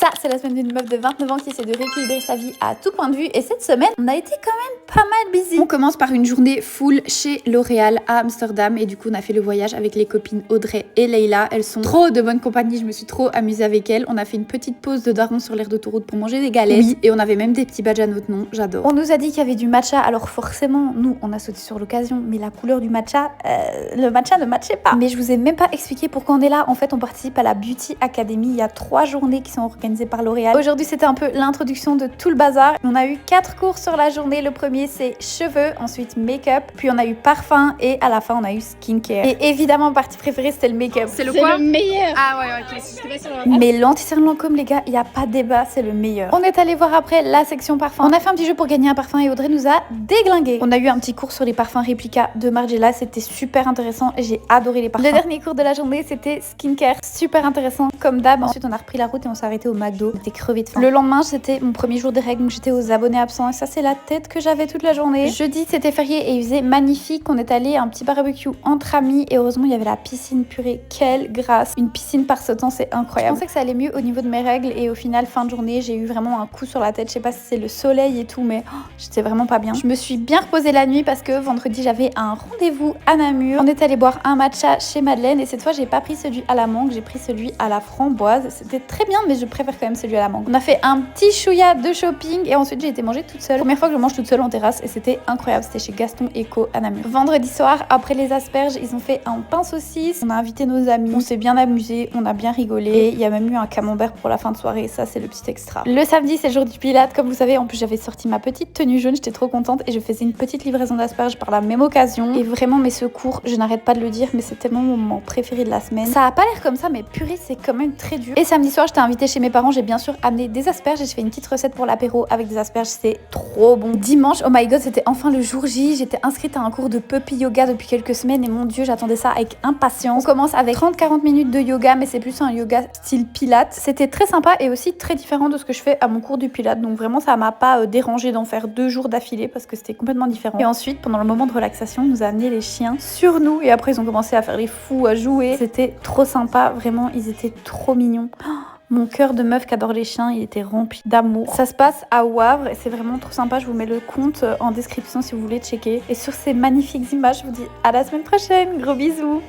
Ça, c'est la semaine d'une meuf de 29 ans qui essaie de rééquilibrer sa vie à tout point de vue. Et cette semaine, on a été quand même pas mal busy. On commence par une journée full chez L'Oréal à Amsterdam. Et du coup, on a fait le voyage avec les copines Audrey et Leila. Elles sont trop de bonne compagnie. Je me suis trop amusée avec elles. On a fait une petite pause de daron sur l'aire d'autoroute pour manger des galettes. Oui. Et on avait même des petits badges à notre nom. J'adore. On nous a dit qu'il y avait du matcha. Alors forcément, nous, on a sauté sur l'occasion. Mais la couleur du matcha, le matcha ne matchait pas. Mais je vous ai même pas expliqué pourquoi on est là. En fait, on participe à la Beauty Academy. Il y a 3 journées qui sont organisées par L'Oréal. Aujourd'hui, c'était un peu l'introduction de tout le bazar. On a eu 4 cours sur la journée. Le premier, c'est cheveux, ensuite make-up, puis on a eu parfum et à la fin, on a eu skincare. Et évidemment, partie préférée, c'était le make-up. C'est le quoi? Le meilleur. Ah ouais, ok. Mais l'anti-cerne Lancôme, les gars, il n'y a pas de débat, c'est le meilleur. On est allé voir après la section parfum. On a fait un petit jeu pour gagner un parfum et Audrey nous a déglingué. On a eu un petit cours sur les parfums réplica de Margiela. C'était super intéressant et j'ai adoré les parfums. Le dernier cours de la journée, c'était skincare. Super intéressant, comme d'hab. Ensuite, on a repris la route et on s'est arrêté au McDo. On était crevés de faim. Le lendemain, c'était mon premier jour des règles, donc j'étais aux abonnés absents et ça, c'est la tête que j'avais toute la journée. Jeudi, c'était férié et il faisait magnifique. On est allé à un petit barbecue entre amis et heureusement, il y avait la piscine. Purée, quelle grâce. Une piscine par ce temps, c'est incroyable. Je pensais que ça allait mieux au niveau de mes règles et au final, fin de journée, j'ai eu vraiment un coup sur la tête. Je sais pas si c'est le soleil et tout, mais j'étais vraiment pas bien. Je me suis bien reposée la nuit parce que vendredi, j'avais un rendez-vous à Namur. On est allé boire un matcha chez Madeleine et cette fois, j'ai pas pris celui à la mangue, j'ai pris celui à la framboise. C'était très bien, mais je préfère quand même celui à la mangue. On a fait un petit chouïa de shopping et ensuite, j'ai été manger toute seule. Première fois que je mange toute seule en terrasse et c'était incroyable. C'était chez Gaston Eco à Namur. Vendredi soir, après les asperges, ils ont fait un pain saucisse. On a invité nos amis. On s'est bien amusé, on a bien rigolé. Et il y a même eu un camembert pour la fin de soirée. Ça, c'est le petit extra. Le samedi, c'est le jour du Pilate. Comme vous savez, en plus, j'avais sorti ma petite tenue jaune. J'étais trop contente et je faisais une petite livraison d'asperges par la même occasion. Et vraiment, mes secours, je n'arrête pas de le dire, mais c'est tellement mon moment préféré de la semaine. Ça a pas l'air comme ça, mais purée, c'est quand même très dur. Et samedi soir, j'étais invitée chez mes parents. J'ai bien sûr amené des asperges et je fais une petite recette pour l'apéro avec des asperges. C'est trop bon. Dimanche, oh my god, c'était enfin le jour J. J'étais inscrite à un cours de puppy yoga depuis quelques semaines et mon dieu, j'attendais ça avec impatience. On commence avec 30-40 minutes de yoga, mais c'est plus un yoga style Pilates. C'était très sympa et aussi très différent de ce que je fais à mon cours du Pilates. Donc vraiment, ça m'a pas dérangé d'en faire 2 jours d'affilée parce que c'était complètement différent. Et ensuite, pendant le moment de relaxation, on nous a amené les chiens sur nous et après, ils ont commencé à faire les fous, à jouer. C'était trop sympa. Vraiment, ils étaient trop mignons. Mon cœur de meuf qui adore les chiens, il était rempli d'amour. Ça se passe à Wavre et c'est vraiment trop sympa. Je vous mets le compte en description si vous voulez checker. Et sur ces magnifiques images, je vous dis à la semaine prochaine. Gros bisous.